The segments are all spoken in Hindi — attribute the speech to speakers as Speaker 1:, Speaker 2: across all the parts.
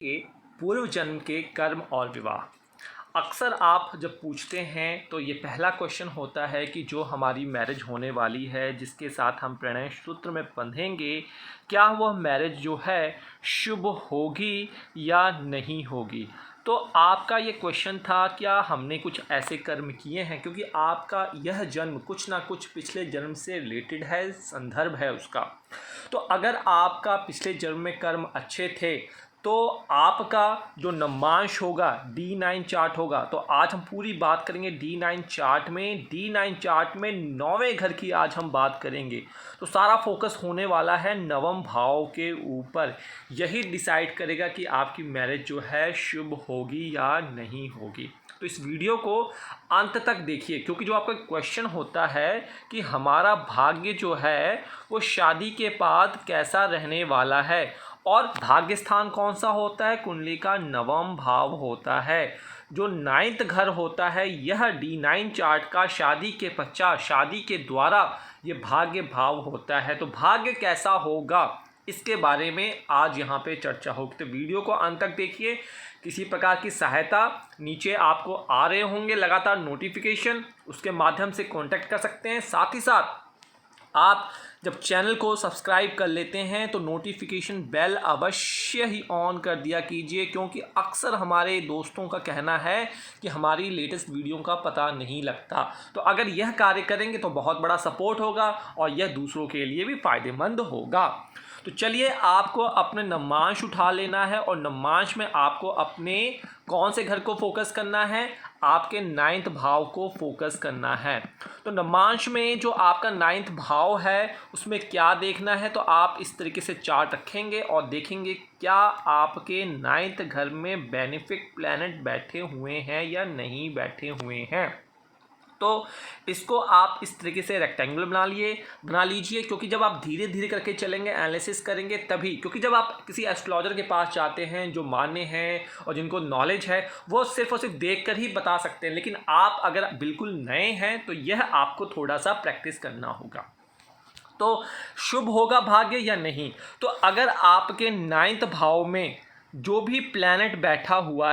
Speaker 1: के पूर्व जन्म के कर्म और विवाह। अक्सर आप जब पूछते हैं तो ये पहला क्वेश्चन होता है कि जो हमारी मैरिज होने वाली है, जिसके साथ हम प्रणय सूत्र में बंधेंगे, क्या वह मैरिज जो है शुभ होगी या नहीं होगी। तो आपका ये क्वेश्चन था, क्या हमने कुछ ऐसे कर्म किए हैं, क्योंकि आपका यह जन्म कुछ ना कुछ पिछले जन्म से रिलेटेड है, संदर्भ है उसका। तो अगर आपका पिछले जन्म में कर्म अच्छे थे तो आपका जो नमांश होगा D9 चार्ट होगा। तो आज हम पूरी बात करेंगे D9 चार्ट में। D9 चार्ट में 9वें घर की आज हम बात करेंगे। तो सारा फोकस होने वाला है नवम भाव के ऊपर। यही डिसाइड करेगा कि आपकी मैरिज जो है शुभ होगी या नहीं होगी। तो इस वीडियो को अंत तक देखिए, क्योंकि जो आपका क्वेश्चन होता है कि हमारा भाग्य जो है वो शादी के बाद कैसा रहने वाला है, और भाग्य स्थान कौन सा होता है, कुंडली का नवम भाव होता है। जो 9th घर होता है यह D9 चार्ट का शादी के पश्चात, शादी के द्वारा ये भाग्य भाव होता है। तो भाग्य कैसा होगा इसके बारे में आज यहाँ पे चर्चा होगी। तो वीडियो को अंत तक देखिए। किसी प्रकार की सहायता नीचे आपको आ रहे होंगे लगातार नोटिफिकेशन, उसके माध्यम से कांटेक्ट कर सकते हैं। साथ ही साथ आप जब चैनल को सब्सक्राइब कर लेते हैं तो नोटिफिकेशन बेल अवश्य ही ऑन कर दिया कीजिए, क्योंकि अक्सर हमारे दोस्तों का कहना है कि हमारी लेटेस्ट वीडियो का पता नहीं लगता। तो अगर यह कार्य करेंगे तो बहुत बड़ा सपोर्ट होगा और यह दूसरों के लिए भी फ़ायदेमंद होगा। तो चलिए, आपको अपने नमांश उठा लेना है और नमांश में आपको अपने कौन से घर को फोकस करना है, आपके 9th भाव को फोकस करना है। तो नमांश में जो आपका 9th भाव है उसमें क्या देखना है, तो आप इस तरीके से चार्ट रखेंगे और देखेंगे क्या आपके 9th घर में बेनिफिक प्लैनेट बैठे हुए हैं या नहीं बैठे हुए हैं। तो इसको आप इस तरीके से रेक्टेंगुलर बना लीजिए, क्योंकि जब आप धीरे धीरे करके चलेंगे, एनालिसिस करेंगे तभी। क्योंकि जब आप किसी एस्ट्रोलॉजर के पास जाते हैं जो मान्य हैं और जिनको नॉलेज है, वो सिर्फ और सिर्फ देख कर ही बता सकते हैं। लेकिन आप अगर बिल्कुल नए हैं तो यह आपको थोड़ा सा प्रैक्टिस करना होगा। तो शुभ होगा भाग्य या नहीं। तो अगर आपके 9th भाव में जो भी प्लैनेट बैठा हुआ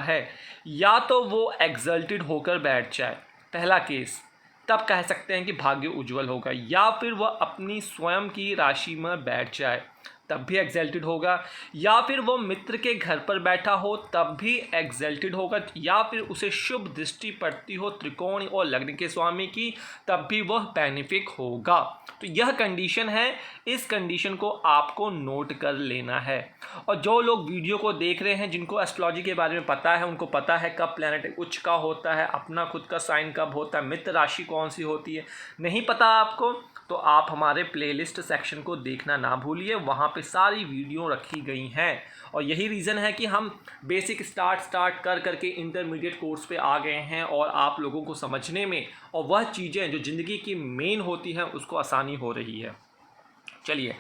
Speaker 1: है, या तो वो एग्जल्टेड होकर बैठ जाए, पहला केस, तब कह सकते हैं कि भाग्य उज्जवल होगा। या फिर वह अपनी स्वयं की राशि में बैठ जाए, तब भी एग्जल्टेड होगा। या फिर वो मित्र के घर पर बैठा हो, तब भी एग्जल्टेड होगा। या फिर उसे शुभ दृष्टि पड़ती हो त्रिकोण और लग्न के स्वामी की, तब भी वह बेनिफिक होगा। तो यह कंडीशन है, इस कंडीशन को आपको नोट कर लेना है। और जो लोग वीडियो को देख रहे हैं, जिनको एस्ट्रोलॉजी के बारे में पता है, उनको पता है कब प्लैनेट उच्च का होता है, अपना खुद का साइन कब होता है, मित्र राशि कौन सी होती है, नहीं पता आपको, तो आप हमारे प्लेलिस्ट सेक्शन को देखना ना भूलिए। वहाँ पे सारी वीडियो रखी गई हैं। और यही रीज़न है कि हम बेसिक स्टार्ट कर करके इंटरमीडिएट कोर्स पे आ गए हैं, और आप लोगों को समझने में और वह चीज़ें जो ज़िंदगी की मेन होती हैं उसको आसानी हो रही है। चलिए,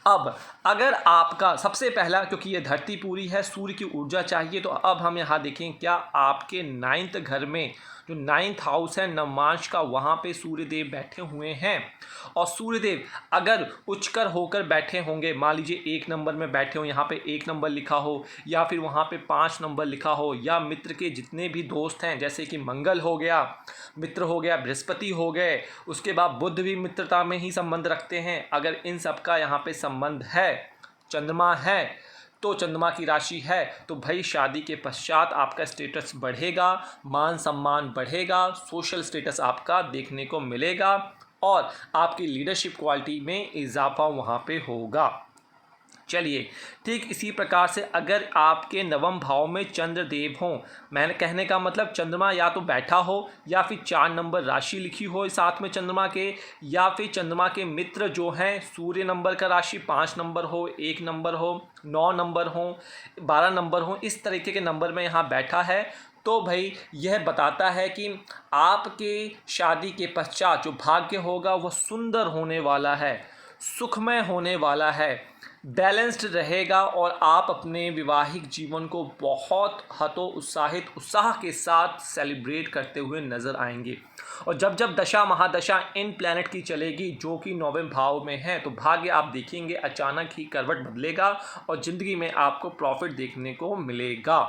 Speaker 1: अब अगर आपका सबसे पहला, क्योंकि ये धरती पूरी है, सूर्य की ऊर्जा चाहिए, तो अब हम यहाँ देखें क्या आपके 9th घर में जो 9th हाउस है नवमांश का, वहाँ पे सूर्यदेव बैठे हुए हैं। और सूर्यदेव अगर उच्चकर होकर बैठे होंगे, मान लीजिए 1 नंबर में बैठे हो, यहाँ पे 1 नंबर लिखा हो, या फिर वहाँ पे 5 नंबर लिखा हो, या मित्र के जितने भी दोस्त हैं, जैसे कि मंगल हो गया मित्र, हो गया बृहस्पति हो गए, उसके बाद बुध भी मित्रता में ही संबंध रखते हैं, अगर इन सब का यहाँ पे संबंध है, चंद्रमा है, तो चंद्रमा की राशि है, तो भाई शादी के पश्चात आपका स्टेटस बढ़ेगा, मान सम्मान बढ़ेगा, सोशल स्टेटस आपका देखने को मिलेगा, और आपकी लीडरशिप क्वालिटी में इजाफा वहाँ पे होगा। चलिए, ठीक इसी प्रकार से अगर आपके नवम भाव में चंद्रदेव हों, मैंने कहने का मतलब चंद्रमा या तो बैठा हो, या फिर 4 नंबर राशि लिखी हो साथ में चंद्रमा के, या फिर चंद्रमा के मित्र जो हैं सूर्य नंबर का राशि 5 नंबर हो, 1 नंबर हो, 9 नंबर हो, 12 नंबर हो, इस तरीके के नंबर में यहाँ बैठा है, तो भाई यह बताता है कि आपके शादी के पश्चात जो भाग्य होगा वह सुंदर होने वाला है, सुखमय होने वाला है। बैलेंस्ड रहेगा और आप अपने वैवाहिक जीवन को बहुत उत्साह के साथ सेलिब्रेट करते हुए नज़र आएंगे। और जब जब दशा महादशा इन प्लैनेट की चलेगी जो कि 9वें भाव में है, तो भाग्य आप देखेंगे अचानक ही करवट बदलेगा और ज़िंदगी में आपको प्रॉफिट देखने को मिलेगा।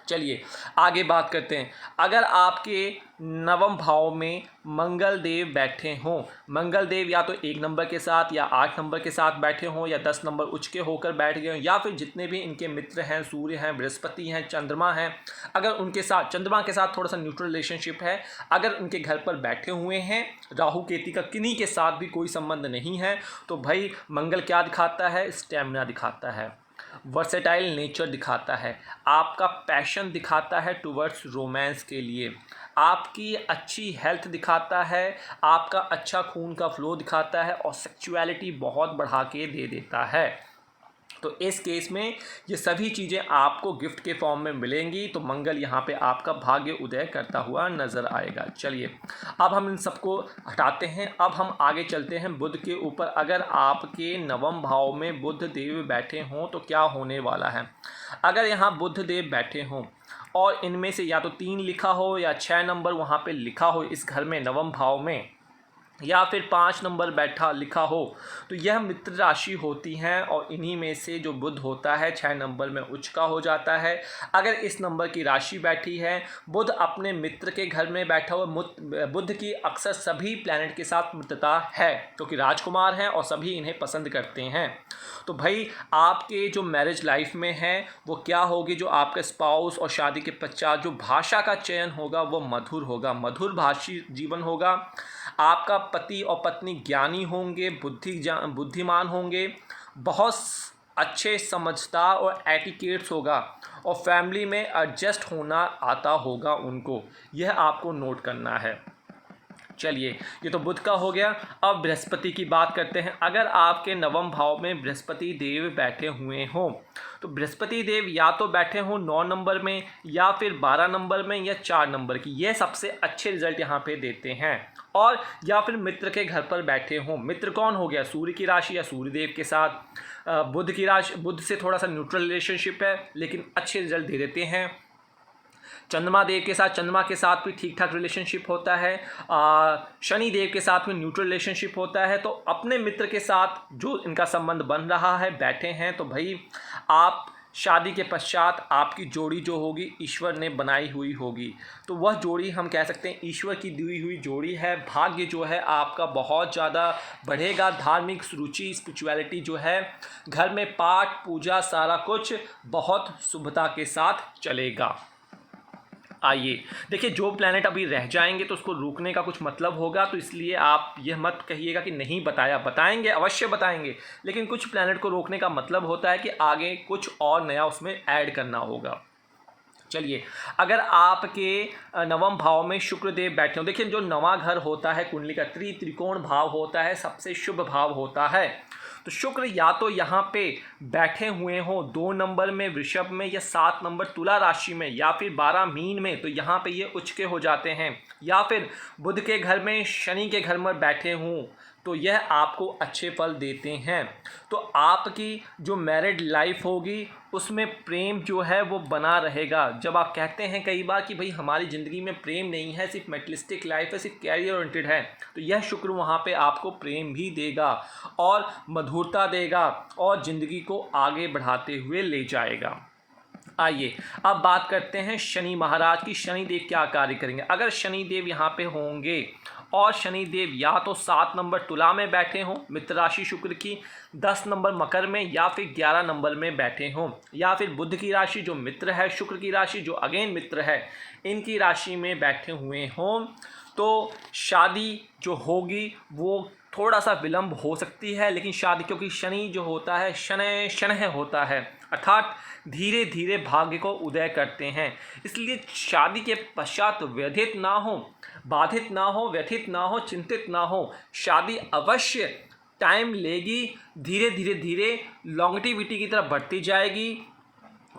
Speaker 1: चलिए आगे बात करते हैं। अगर आपके 9वें भाव में मंगल देव बैठे हों, मंगल देव या तो 1 नंबर के साथ या 8 नंबर के साथ बैठे हों या 10 नंबर उच्च के होकर बैठ गए हों, या फिर जितने भी इनके मित्र हैं, सूर्य हैं, बृहस्पति हैं, चंद्रमा हैं, अगर उनके साथ चंद्रमा के साथ थोड़ा सा न्यूट्रल रिलेशनशिप है, अगर उनके घर पर बैठे हुए हैं, राहु केतु का किन्हीं के साथ भी कोई संबंध नहीं है, तो भाई मंगल क्या दिखाता है? स्टैमिना दिखाता है, वर्सेटाइल नेचर दिखाता है, आपका पैशन दिखाता है टुवर्ड्स रोमांस के लिए, आपकी अच्छी हेल्थ दिखाता है, आपका अच्छा खून का फ्लो दिखाता है और सेक्सुअलिटी बहुत बढ़ा के दे देता है। तो इस केस में ये सभी चीज़ें आपको गिफ्ट के फॉर्म में मिलेंगी। तो मंगल यहाँ पे आपका भाग्य उदय करता हुआ नज़र आएगा। चलिए अब हम इन सबको हटाते हैं, अब हम आगे चलते हैं बुध के ऊपर। अगर आपके 9वें भाव में बुध देव बैठे हों तो क्या होने वाला है? अगर यहाँ बुध देव बैठे हों और इनमें से या तो 3 लिखा हो या 6 नंबर वहाँ पे लिखा हो इस घर में 9वें भाव में, या फिर 5 नंबर बैठा लिखा हो, तो यह मित्र राशि होती हैं और इन्हीं में से जो बुध होता है 6 नंबर में उच्च का हो जाता है। अगर इस नंबर की राशि बैठी है, बुध अपने मित्र के घर में बैठा हुआ, बुध की अक्सर सभी प्लैनेट के साथ मित्रता है क्योंकि राजकुमार हैं और सभी इन्हें पसंद करते हैं। तो भाई आपके जो मैरिज लाइफ में है वो क्या होगी? जो आपका स्पाउस और शादी के पश्चात जो भाषा का चयन होगा वो मधुर होगा, मधुर भाषी जीवन होगा। आपका पति और पत्नी ज्ञानी होंगे, बुद्धिमान होंगे, बहुत अच्छे समझदार और एटिकेट्स होगा और फैमिली में एडजस्ट होना आता होगा उनको, यह आपको नोट करना है। चलिए ये तो बुध का हो गया। अब बृहस्पति की बात करते हैं। अगर आपके 9वें भाव में बृहस्पति देव बैठे हुए हों तो बृहस्पति देव या तो बैठे हों 9 नंबर में या फिर 12 नंबर में या 4 नंबर की, ये सबसे अच्छे रिजल्ट यहाँ पे देते हैं। और या फिर मित्र के घर पर बैठे हों, मित्र कौन हो गया? सूर्य की राशि या सूर्य देव के साथ। बुध की राशि, बुध से थोड़ा सा न्यूट्रल रिलेशनशिप है लेकिन अच्छे रिजल्ट दे देते हैं। चंद्रमा देव के साथ, चंद्रमा के साथ भी ठीक ठाक रिलेशनशिप होता है। शनि देव के साथ में न्यूट्रल रिलेशनशिप होता है। तो अपने मित्र के साथ जो इनका संबंध बन रहा है, बैठे हैं, तो भाई आप शादी के पश्चात आपकी जोड़ी जो होगी ईश्वर ने बनाई हुई होगी। तो वह जोड़ी हम कह सकते हैं ईश्वर की दी हुई जोड़ी है। भाग्य जो है आपका बहुत ज़्यादा बढ़ेगा। धार्मिक रुचि, स्पिरिचुअलिटी जो है, घर में पाठ पूजा सारा कुछ बहुत शुभता के साथ चलेगा। आइए देखिए, जो प्लैनेट अभी रह जाएंगे तो उसको रोकने का कुछ मतलब होगा, तो इसलिए आप यह मत कहिएगा कि नहीं बताया, बताएंगे, अवश्य बताएंगे, लेकिन कुछ प्लैनेट को रोकने का मतलब होता है कि आगे कुछ और नया उसमें ऐड करना होगा। चलिए, अगर आपके 9वें भाव में शुक्र देव बैठे हो, देखिए जो 9वां घर होता है कुंडली का त्रिकोण भाव होता है, सबसे शुभ भाव होता है। तो शुक्र या तो यहाँ पे बैठे हुए हों 2 नंबर में वृषभ में या 7 नंबर तुला राशि में या फिर 12 मीन में, तो यहाँ पे ये उच्च के हो जाते हैं। या फिर बुध के घर में, शनि के घर में बैठे हों तो यह आपको अच्छे फल देते हैं। तो आपकी जो मैरिड लाइफ होगी उसमें प्रेम जो है वो बना रहेगा। जब आप कहते हैं कई बार कि भाई हमारी ज़िंदगी में प्रेम नहीं है, सिर्फ मेटलिस्टिक लाइफ है, सिर्फ कैरियर ओरिएंटेड है, तो यह शुक्र वहाँ पे आपको प्रेम भी देगा और मधुरता देगा और ज़िंदगी को आगे बढ़ाते हुए ले जाएगा। आइए अब बात करते हैं शनि महाराज की। शनि देव क्या कार्य करेंगे? अगर शनि देव यहाँ पे होंगे और शनि देव या तो 7 नंबर तुला में बैठे हों, मित्र राशि शुक्र की, 10 नंबर मकर में या फिर 11 नंबर में बैठे हों, या फिर बुध की राशि जो मित्र है, शुक्र की राशि जो अगेन मित्र है, इनकी राशि में बैठे हुए हों, तो शादी जो होगी वो थोड़ा सा विलंब हो सकती है। लेकिन शादी, क्योंकि शनि जो होता है शनय शनह होता है, अर्थात धीरे धीरे भाग्य को उदय करते हैं, इसलिए शादी के पश्चात व्यथित ना हो, बाधित ना हो, व्यथित ना हो, चिंतित ना हो। शादी अवश्य टाइम लेगी, धीरे धीरे लॉन्गेटिविटी की तरफ बढ़ती जाएगी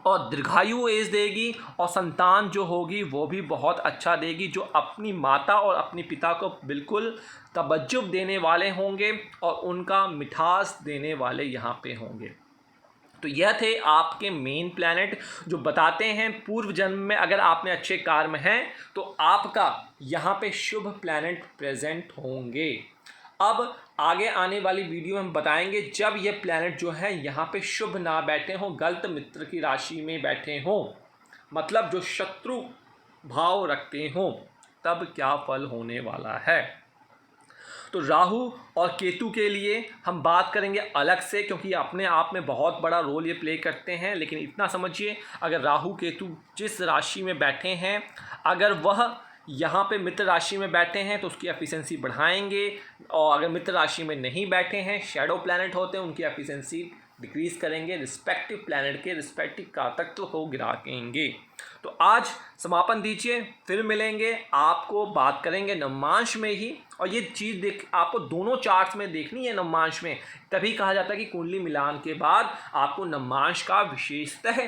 Speaker 1: और दीर्घायु एज देगी, और संतान जो होगी वो भी बहुत अच्छा देगी, जो अपनी माता और अपने पिता को बिल्कुल तवज्जुह देने वाले होंगे और उनका मिठास देने वाले यहाँ पे होंगे। तो यह थे आपके मेन प्लैनेट जो बताते हैं पूर्व जन्म में अगर आपने अच्छे कार्य में हैं तो आपका यहाँ पे शुभ प्लैनेट प्रेजेंट होंगे। अब आगे आने वाली वीडियो में हम बताएंगे जब ये प्लैनेट जो है यहाँ पे शुभ ना बैठे हों, गलत मित्र की राशि में बैठे हों, मतलब जो शत्रु भाव रखते हों, तब क्या फल होने वाला है। तो राहु और केतु के लिए हम बात करेंगे अलग से, क्योंकि अपने आप में बहुत बड़ा रोल ये प्ले करते हैं। लेकिन इतना समझिए, अगर राहु केतु जिस राशि में बैठे हैं, अगर वह यहाँ पे मित्र राशि में बैठे हैं तो उसकी एफिशिएंसी बढ़ाएंगे, और अगर मित्र राशि में नहीं बैठे हैं, शैडो प्लैनेट होते हैं, उनकी एफिशिएंसी डिक्रीज करेंगे, रिस्पेक्टिव प्लैनेट के रिस्पेक्टिव कारकत्व को गिराएंगे। तो आज समापन दीजिए, फिर मिलेंगे, आपको बात करेंगे नवमांश में ही। और ये चीज़ आपको दोनों चार्ट्स में देखनी है नवमांश में, तभी कहा जाता है कि कुंडली मिलान के बाद आपको नवमांश का विशेषतः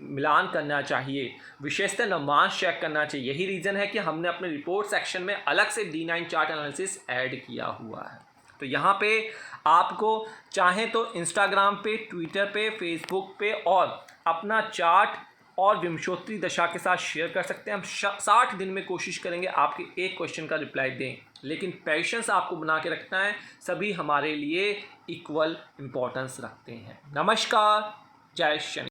Speaker 1: मिलान करना चाहिए, विशेषतः नवमांश चेक करना चाहिए। यही रीज़न है कि हमने अपने रिपोर्ट सेक्शन में अलग से D9 चार्ट एनालिसिस ऐड किया हुआ है। तो यहाँ पे आपको चाहें तो इंस्टाग्राम पे, ट्विटर पे, फेसबुक पे और अपना चार्ट और विंशोत्तरी दशा के साथ शेयर कर सकते हैं। हम 60 दिन में कोशिश करेंगे आपके एक क्वेश्चन का रिप्लाई दें, लेकिन पेशेंस आपको बना के रखना है। सभी हमारे लिए इक्वल इम्पोर्टेंस रखते हैं। नमस्कार, जय शनि।